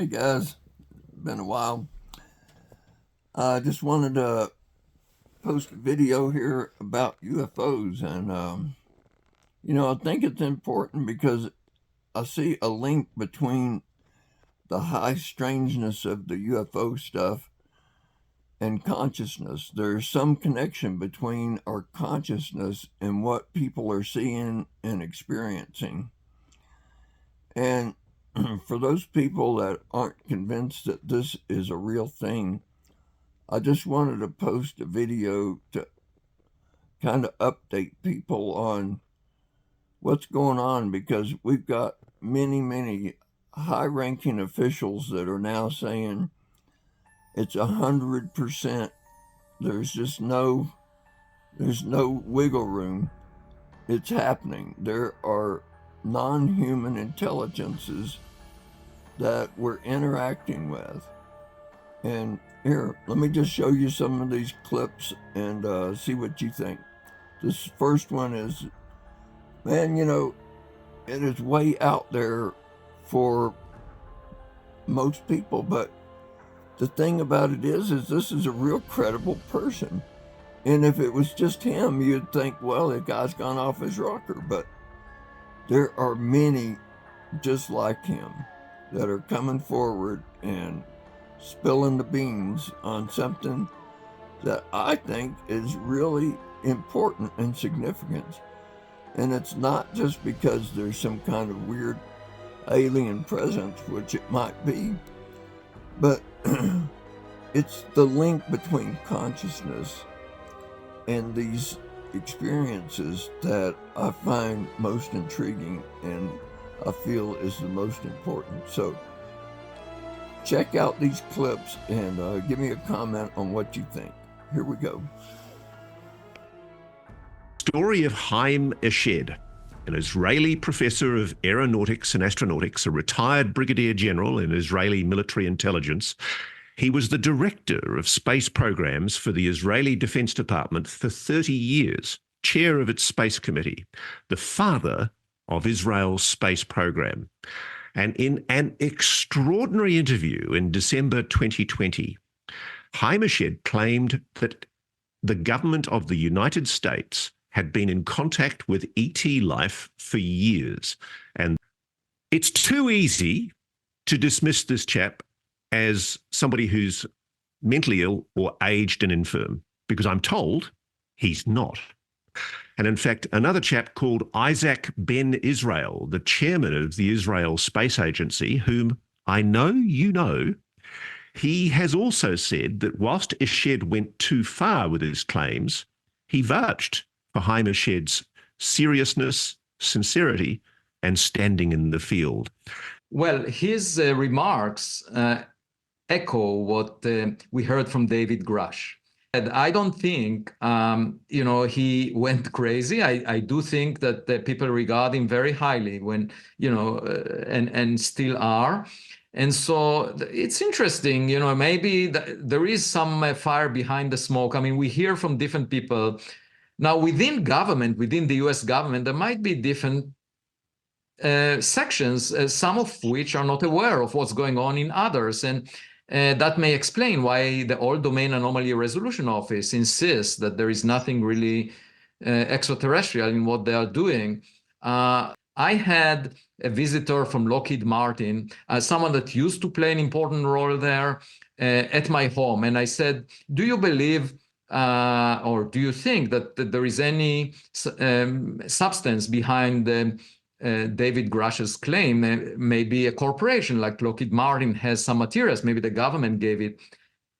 Hey guys, been a while. I just wanted to post a video here about UFOs, and I think it's important because I see a link between the high strangeness of the UFO stuff and consciousness. There's some connection between our consciousness and what people are seeing and experiencing. And for those people that aren't convinced that this is a real thing, I just wanted to post a video to kind of update people on what's going on because we've got many high ranking officials that are now saying it's 100%. There's just there's no wiggle room. It's happening. There are non-human intelligences that we're interacting with. And here, let me just show you some of these clips and see what you think. This first one is, man, it is way out there for most people, but the thing about it is this is a real credible person. And if it was just him, you'd think, well, the guy's gone off his rocker. But there are many just like him that are coming forward and spilling the beans on something that I think is really important and significant. And it's not just because there's some kind of weird alien presence, which it might be, but it's the link between consciousness and these experiences that I find most intriguing and I feel is the most important. So check out these clips and give me a comment on what you think. Here we go. Story of Haim Eshed, an Israeli professor of aeronautics and astronautics, a retired brigadier general in Israeli military intelligence. He was the director of space programs for the Israeli Defense Department for 30 years, chair of its space committee, the father of Israel's space program. And in an extraordinary interview in December 2020, Haim Eshed claimed that the government of the United States had been in contact with ET life for years. And it's too easy to dismiss this chap as somebody who's mentally ill or aged and infirm, because I'm told he's not. And in fact, another chap called Isaac Ben Israel, the chairman of the Israel Space Agency, whom I know you know, he has also said that whilst Eshed went too far with his claims, he vouched for Haim Eshed's seriousness, sincerity, and standing in the field. Well, his remarks echo what we heard from David Grush. And I don't think, he went crazy. I do think that people regard him very highly when, and still are. And so it's interesting, maybe there is some fire behind the smoke. I mean, we hear from different people. Now, within the US government, there might be different sections, some of which are not aware of what's going on in others. And that may explain why the All Domain Anomaly Resolution Office insists that there is nothing really extraterrestrial in what they are doing. I had a visitor from Lockheed Martin, someone that used to play an important role there at my home. And I said, do you believe or do you think that there is any substance behind David Grush's claim? Maybe a corporation like Lockheed Martin has some materials, maybe the government gave it.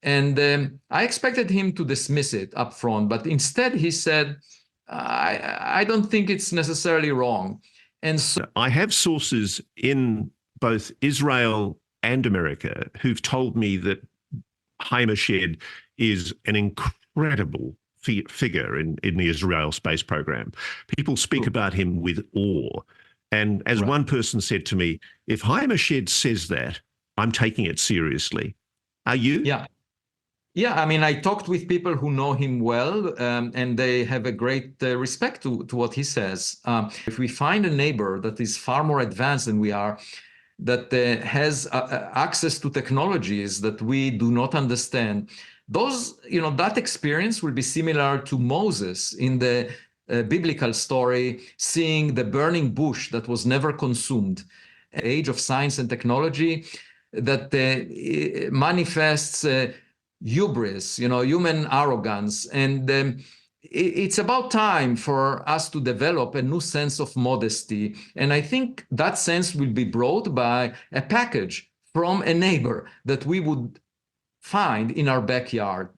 And I expected him to dismiss it up front, but instead he said, I don't think it's necessarily wrong. And so I have sources in both Israel and America who've told me that Haim Eshed is an incredible figure in the Israel space program. People speak about him with awe. And as one person said to me, if Haim Eshed says that, I'm taking it seriously. Are you? Yeah. Yeah, I mean, I talked with people who know him well, and they have a great respect to what he says. If we find a neighbor that is far more advanced than we are, that has access to technologies that we do not understand. Those, that experience will be similar to Moses in the biblical story, seeing the burning bush that was never consumed. Age of science and technology that manifests hubris, human arrogance. And it's about time for us to develop a new sense of modesty. And I think that sense will be brought by a package from a neighbor that we would find in our backyard.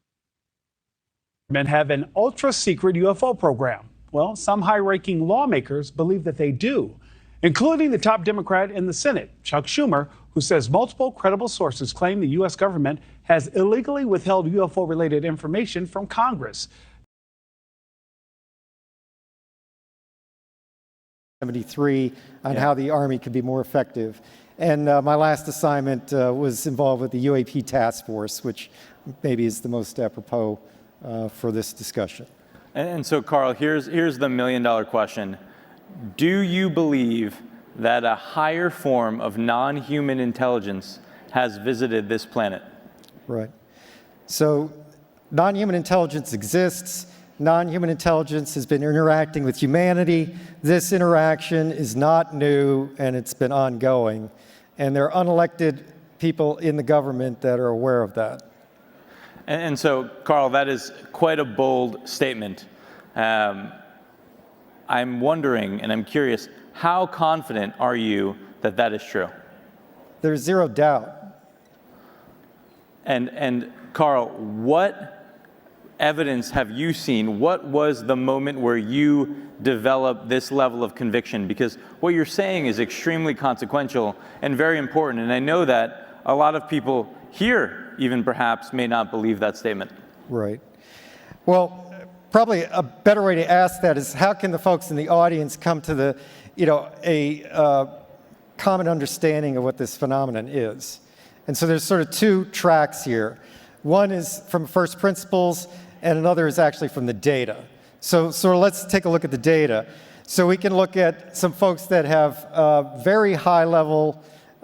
Men have an ultra-secret UFO program. Well, some high-ranking lawmakers believe that they do, including the top Democrat in the Senate, Chuck Schumer, who says multiple credible sources claim the U.S. government has illegally withheld UFO-related information from Congress. 73 on how the Army could be more effective. And my last assignment was involved with the UAP task force, which maybe is the most apropos for this discussion. And so, Carl, here's the million-dollar question. Do you believe that a higher form of non-human intelligence has visited this planet? Right. So non-human intelligence exists. Non-human intelligence has been interacting with humanity. This interaction is not new, and it's been ongoing. And there are unelected people in the government that are aware of that. And so, Carl, that is quite a bold statement. I'm wondering, and I'm curious, how confident are you that that is true? There's zero doubt. And Carl, what evidence have you seen? What was the moment where you developed this level of conviction? Because what you're saying is extremely consequential and very important. And I know that a lot of people here even perhaps may not believe that statement. Right. Well, probably a better way to ask that is how can the folks in the audience come to the, a common understanding of what this phenomenon is? And so there's sort of two tracks here. One is from first principles, and another is actually from the data. So let's take a look at the data. So we can look at some folks that have very high level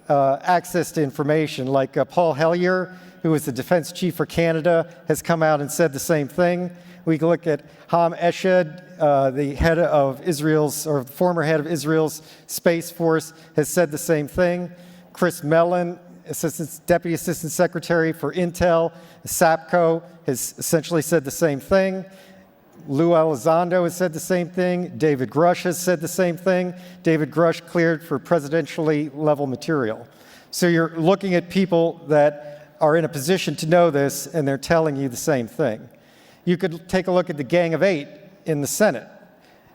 access to information, like Paul Hellyer, who is the defense chief for Canada, has come out and said the same thing. We can look at Ham Eshed, the head of Israel's, or the former head of Israel's Space Force, has said the same thing. Chris Mellon, Deputy Assistant Secretary for Intel, SAPCO, has essentially said the same thing. Lou Elizondo has said the same thing. David Grush has said the same thing. David Grush cleared for presidentially level material. So you're looking at people that are in a position to know this, and they're telling you the same thing. You could take a look at the Gang of Eight in the Senate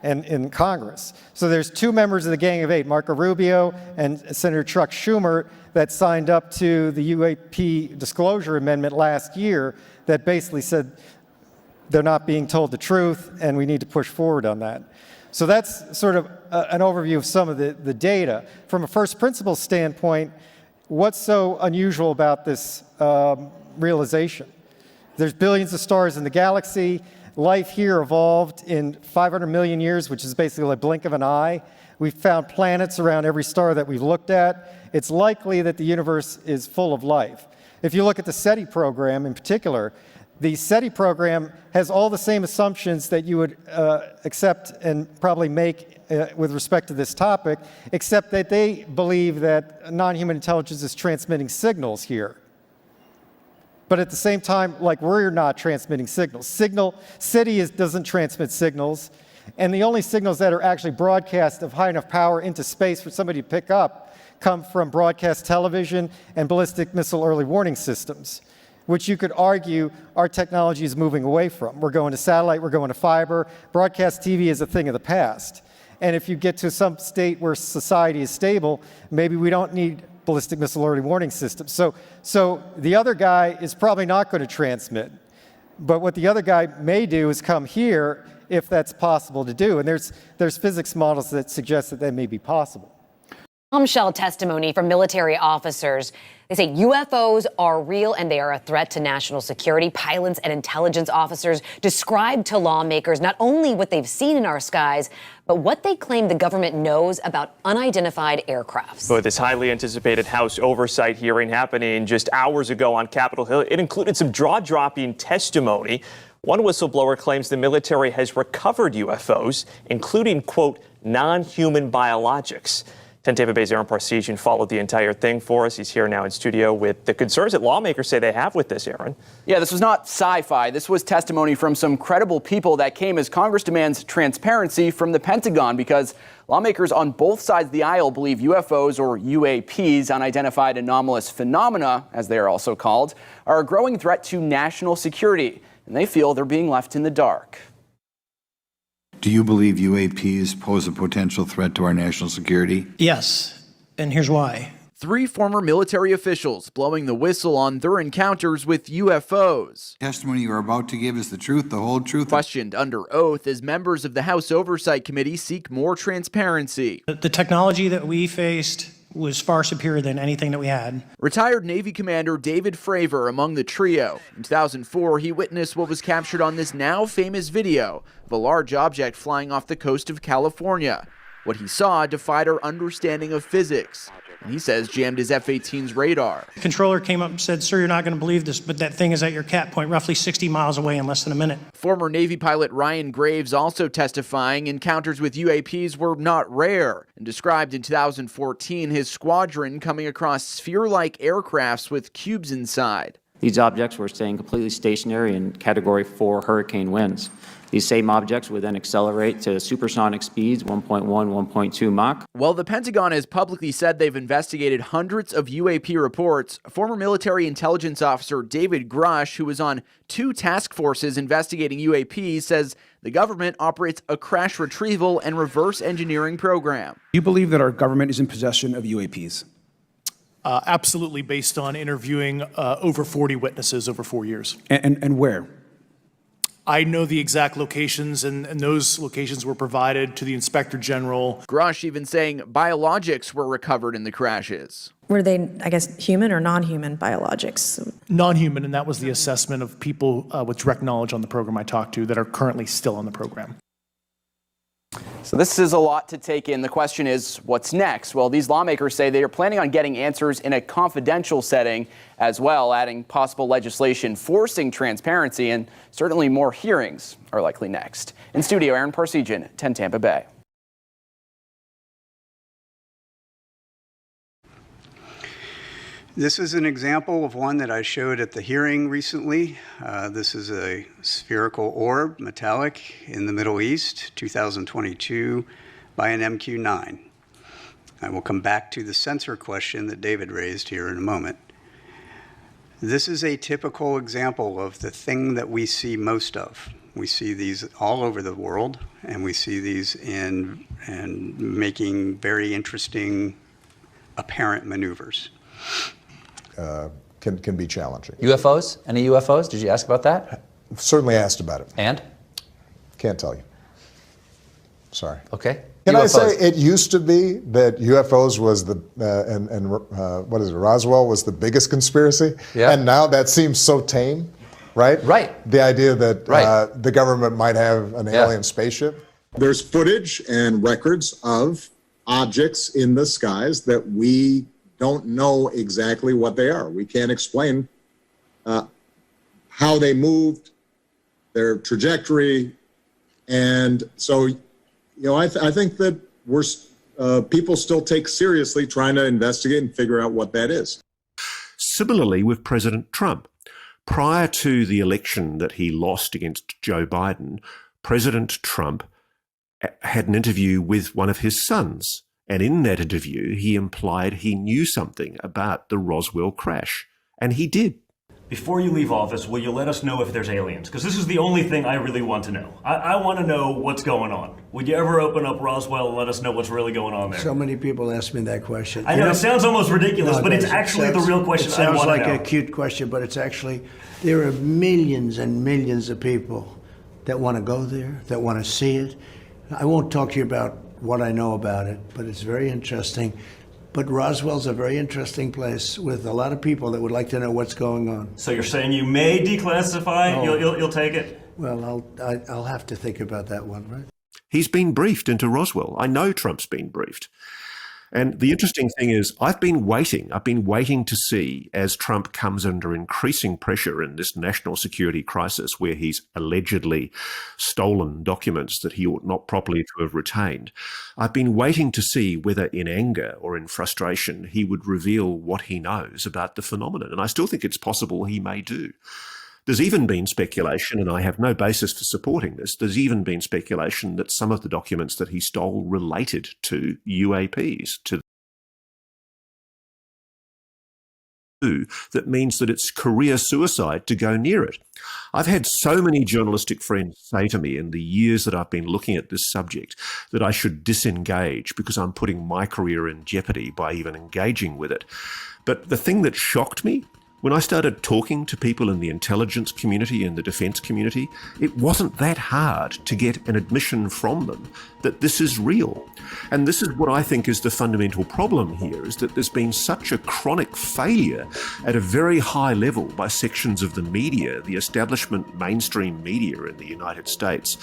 and in Congress. So there's two members of the Gang of Eight, Marco Rubio and Senator Chuck Schumer, that signed up to the UAP disclosure amendment last year that basically said they're not being told the truth and we need to push forward on that. So that's sort of an overview of some of the data. From a first principles standpoint, what's so unusual about this realization? There's billions of stars in the galaxy. Life here evolved in 500 million years, which is basically a blink of an eye. We've found planets around every star that we've looked at. It's likely that the universe is full of life. If you look at the SETI program in particular, the SETI program has all the same assumptions that you would accept and probably make with respect to this topic, except that they believe that non-human intelligence is transmitting signals here. But at the same time, like, we're not transmitting signals. SETI doesn't transmit signals, and the only signals that are actually broadcast of high enough power into space for somebody to pick up come from broadcast television and ballistic missile early warning systems, which you could argue our technology is moving away from. We're going to satellite, we're going to fiber. Broadcast TV is a thing of the past. And if you get to some state where society is stable, maybe we don't need ballistic missile early warning systems. So the other guy is probably not going to transmit. But what the other guy may do is come here if that's possible to do. And there's physics models that suggest that may be possible. Bombshell testimony from military officers They say UFOs are real and they are a threat to national security. Pilots and intelligence officers described to lawmakers not only what they've seen in our skies, but what they claim the government knows about unidentified aircrafts. But this highly anticipated House oversight hearing happening just hours ago on Capitol Hill, it included some jaw-dropping testimony. One whistleblower claims the military has recovered UFOs, including, quote, non-human biologics. 10 Tampa Bay's Aaron Parseghian followed the entire thing for us. He's here now in studio with the concerns that lawmakers say they have with this, Aaron. Yeah, this was not sci-fi. This was testimony from some credible people that came as Congress demands transparency from the Pentagon, because lawmakers on both sides of the aisle believe UFOs, or UAPs, unidentified anomalous phenomena, as they are also called, are a growing threat to national security, and they feel they're being left in the dark. Do you believe UAPs pose a potential threat to our national security? Yes, and here's why. 3 former military officials blowing the whistle on their encounters with UFOs. Testimony you are about to give is the truth, the whole truth. Questioned under oath as members of the House Oversight Committee seek more transparency. The technology that we faced was far superior than anything that we had. Retired Navy Commander David Fravor among the trio. In 2004, he witnessed what was captured on this now famous video of a large object flying off the coast of California. What he saw defied our understanding of physics, and he says jammed his F-18's radar. The controller came up and said, "Sir, you're not going to believe this, but that thing is at your cat point roughly 60 miles away in less than a minute." Former Navy pilot Ryan Graves also testifying encounters with UAPs were not rare, and described in 2014 his squadron coming across sphere-like aircrafts with cubes inside. These objects were staying completely stationary in Category 4 hurricane winds. These same objects would then accelerate to supersonic speeds, 1.1, 1.2 Mach. While the Pentagon has publicly said they've investigated hundreds of UAP reports, former military intelligence officer David Grush, who was on 2 task forces investigating UAPs, says the government operates a crash retrieval and reverse engineering program. Do you believe that our government is in possession of UAPs? Absolutely, based on interviewing over 40 witnesses over 4 years. And where? I know the exact locations, and those locations were provided to the Inspector General. Grush even saying biologics were recovered in the crashes. Were they, I guess, human or non-human biologics? Non-human, and that was the assessment of people with direct knowledge on the program I talked to that are currently still on the program. So this is a lot to take in. The question is, what's next? Well, these lawmakers say they are planning on getting answers in a confidential setting as well, adding possible legislation forcing transparency, and certainly more hearings are likely next. In studio, Aaron Parseghian, 10 Tampa Bay. This is an example of one that I showed at the hearing recently. This is a spherical orb, metallic, in the Middle East, 2022, by an MQ-9. I will come back to the sensor question that David raised here in a moment. This is a typical example of the thing that we see most of. We see these all over the world, and we see these in making very interesting apparent maneuvers. Can be challenging. UFOs? Any UFOs? Did you ask about that? Certainly asked about it. And? Can't tell you. Sorry. Okay. Can UFOs. I say it used to be that UFOs was the, what is it, Roswell was the biggest conspiracy? Yeah. And now that seems so tame, right? Right. The idea that the government might have an alien spaceship. There's footage and records of objects in the skies that we don't know exactly what they are. We can't explain how they moved, their trajectory, and so, you know, I think that people still take seriously trying to investigate and figure out what that is. Similarly with President Trump. Prior to the election that he lost against Joe Biden, President Trump had an interview with one of his sons. And in that interview, he implied he knew something about the Roswell crash. And he did. Before you leave office, will you let us know if there's aliens? Because this is the only thing I really want to know. I want to know what's going on. Would you ever open up Roswell and let us know what's really going on there? So many people ask me that question. I know, it sounds almost ridiculous, but it's actually the real question I want to know. It sounds like a cute question, but it's actually, there are millions and millions of people that want to go there, that want to see it. I won't talk to you about what I know about it, but it's very interesting. But Roswell's a very interesting place with a lot of people that would like to know what's going on. So you're saying you may declassify? You'll take it? Well, I'll have to think about that one, right? He's been briefed into Roswell. I know Trump's been briefed. And the interesting thing is, I've been waiting to see, as Trump comes under increasing pressure in this national security crisis where he's allegedly stolen documents that he ought not properly to have retained, I've been waiting to see whether in anger or in frustration he would reveal what he knows about the phenomenon. And I still think it's possible he may do. There's even been speculation, and I have no basis for supporting this, there's even been speculation that some of the documents that he stole related to UAPs, that means that it's career suicide to go near it. I've had so many journalistic friends say to me in the years that I've been looking at this subject that I should disengage because I'm putting my career in jeopardy by even engaging with it. But the thing that shocked me, when I started talking to people in the intelligence community and the defense community, it wasn't that hard to get an admission from them that this is real. And this is what I think is the fundamental problem here, is that there's been such a chronic failure at a very high level by sections of the media, the establishment mainstream media in the United States.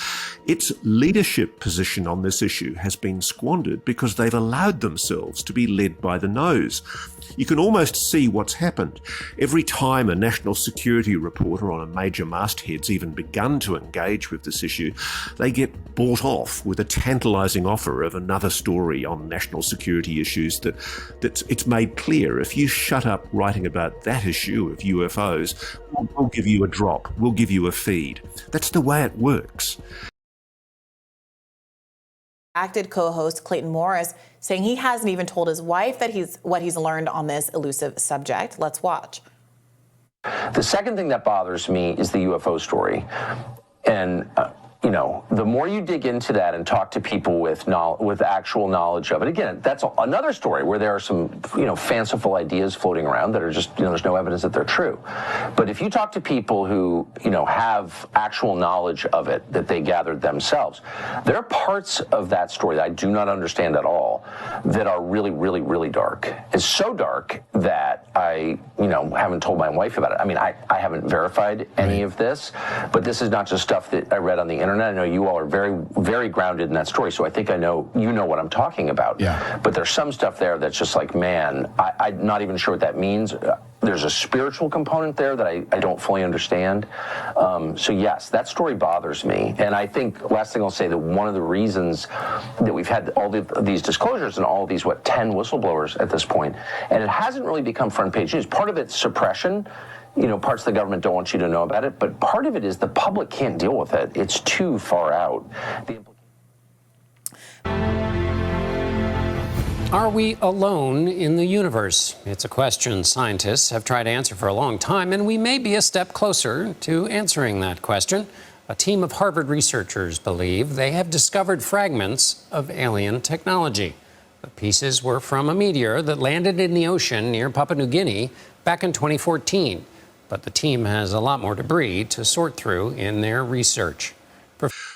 Its leadership position on this issue has been squandered because they've allowed themselves to be led by the nose. You can almost see what's happened. Every time a national security reporter on a major masthead's even begun to engage with this issue, they get bought off with a tantalising offer of another story on national security issues that it's made clear, if you shut up writing about that issue of UFOs, we'll give you a drop, we'll give you a feed. That's the way it works. Acted co-host Clayton Morris saying he hasn't even told his wife that what he's learned on this elusive subject. Let's watch. The second thing that bothers me is the UFO story. And, the more you dig into that and talk to people with actual knowledge of it, again, that's another story where there are some, fanciful ideas floating around that are just, there's no evidence that they're true. But if you talk to people who, have actual knowledge of it that they gathered themselves, there are parts of that story that I do not understand at all that are really, really, really dark. It's so dark that I, haven't told my wife about it. I mean, I haven't verified any of this, but this is not just stuff that I read on the internet. I know you all are very, very grounded in that story, so I think I know what I'm talking about. Yeah. But there's some stuff there that's just like, man, I'm not even sure what that means. There's a spiritual component there that I don't fully understand. So yes, that story bothers me. And I think, last thing I'll say, that one of the reasons that we've had all these disclosures and all of these, 10 whistleblowers at this point, and it hasn't really become front page news. Part of it's suppression. Parts of the government don't want you to know about it, but part of it is the public can't deal with it. It's too far out. Are we alone in the universe? It's a question scientists have tried to answer for a long time, and we may be a step closer to answering that question. A team of Harvard researchers believe they have discovered fragments of alien technology. The pieces were from a meteor that landed in the ocean near Papua New Guinea back in 2014. But the team has a lot more debris to sort through in their research.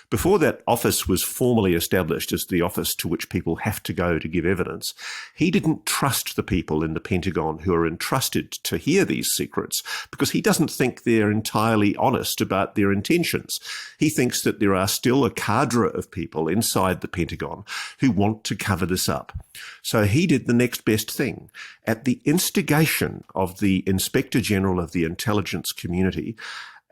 Before that office was formally established as the office to which people have to go to give evidence, he didn't trust the people in the Pentagon who are entrusted to hear these secrets because he doesn't think they're entirely honest about their intentions. He thinks that there are still a cadre of people inside the Pentagon who want to cover this up. So he did the next best thing. At the instigation of the Inspector General of the Intelligence Community,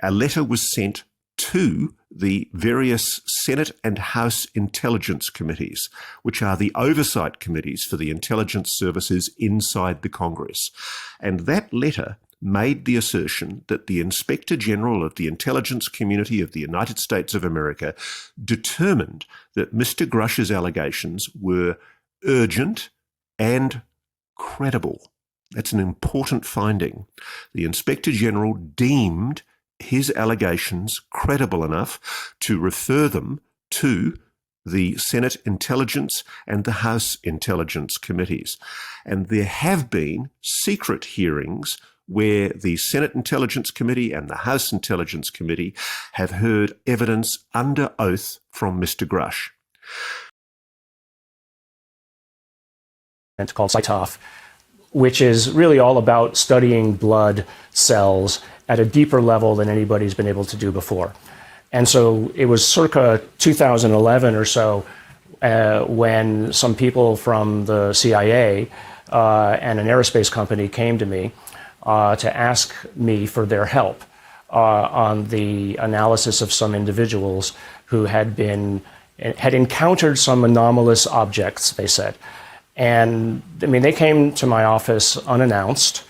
a letter was sent to the various Senate and House Intelligence Committees, which are the oversight committees for the intelligence services inside the Congress. And that letter made the assertion that the Inspector General of the Intelligence Community of the United States of America determined that Mr. Grush's allegations were urgent and credible. That's an important finding. The Inspector General deemed his allegations credible enough to refer them to the Senate Intelligence and the House Intelligence Committees. And there have been secret hearings where the Senate Intelligence Committee and the House Intelligence Committee have heard evidence under oath from Mr. Grush. called CyTOF, which is really all about studying blood cells at a deeper level than anybody's been able to do before. And so it was circa 2011 or so when some people from the CIA and an aerospace company came to me to ask me for their help on the analysis of some individuals who had encountered some anomalous objects, they said. And I mean, they came to my office unannounced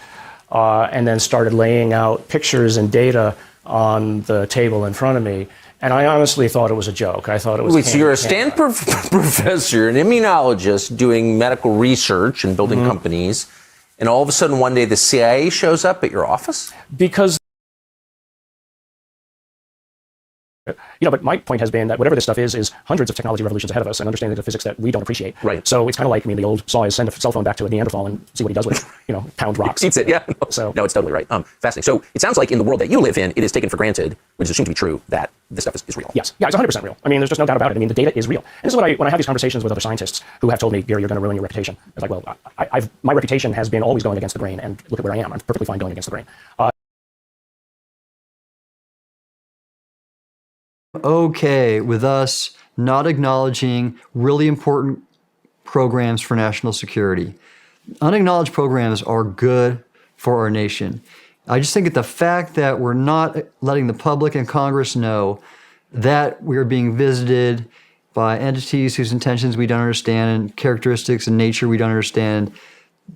and then started laying out pictures and data on the table in front of me. And I honestly thought it was a joke. I thought it was. Wait, so you're a Stanford professor, an immunologist doing medical research and building companies, and all of a sudden one day the CIA shows up at your office? Because but my point has been that whatever this stuff is hundreds of technology revolutions ahead of us and understanding the physics that we don't appreciate. Right. So it's kind of like, the old saw is send a cell phone back to a Neanderthal and see what he does with it, pound rocks. Eats it, yeah. So no, it's totally right. Fascinating. So it sounds like in the world that you live in, it is taken for granted, which is assumed to be true, that this stuff is real. Yes. Yeah, it's 100% real. There's just no doubt about it. The data is real. And this is what when I have these conversations with other scientists who have told me, Gary, you're going to ruin your reputation. It's like, well, my reputation has been always going against the grain, and look at where I am. I'm perfectly fine going against the grain. Okay with us not acknowledging really important programs for national security. Unacknowledged programs are good for our nation. I just think that the fact that we're not letting the public and Congress know that we're being visited by entities whose intentions we don't understand and characteristics and nature we don't understand,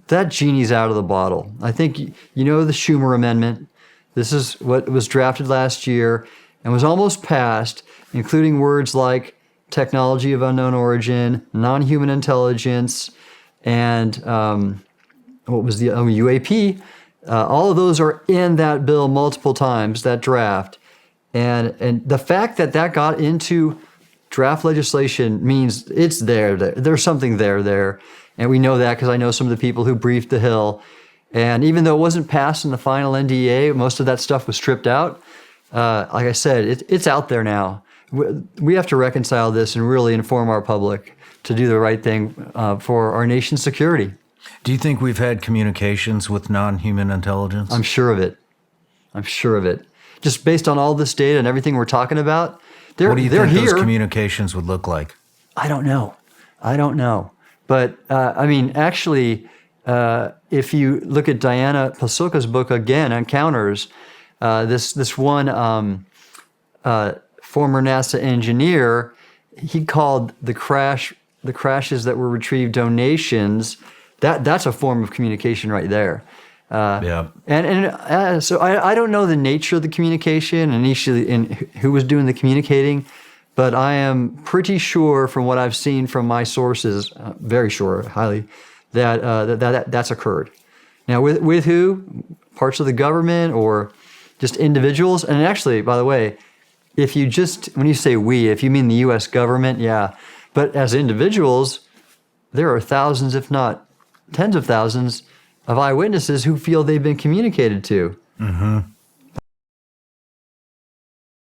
that genie's out of the bottle. I think the Schumer Amendment. This is what was drafted last year and was almost passed, including words like technology of unknown origin, non-human intelligence, and what was the UAP. All of those are in that bill multiple times, that draft. And the fact that got into draft legislation means it's there. There's something there. And we know that because I know some of the people who briefed the Hill. And even though it wasn't passed in the final NDA, most of that stuff was stripped out. Like I said, it's out there now. We have to reconcile this and really inform our public to do the right thing for our nation's security. Do you think we've had communications with non-human intelligence? I'm sure of it. Just based on all this data and everything we're talking about, they're here. What do you think those communications would look like? I don't know. But actually, if you look at Diana Pasulka's book again, Encounters, this one former NASA engineer, he called the crashes that were retrieved donations. That's a form of communication right there. So I don't know the nature of the communication and who was doing the communicating, but I am pretty sure from what I've seen from my sources, very sure, highly, that's occurred. Now, with who? Parts of the government or just individuals? And actually, by the way, when you say we, if you mean the U.S. government, yeah. But as individuals, there are thousands, if not tens of thousands, of eyewitnesses who feel they've been communicated to. Mm-hmm.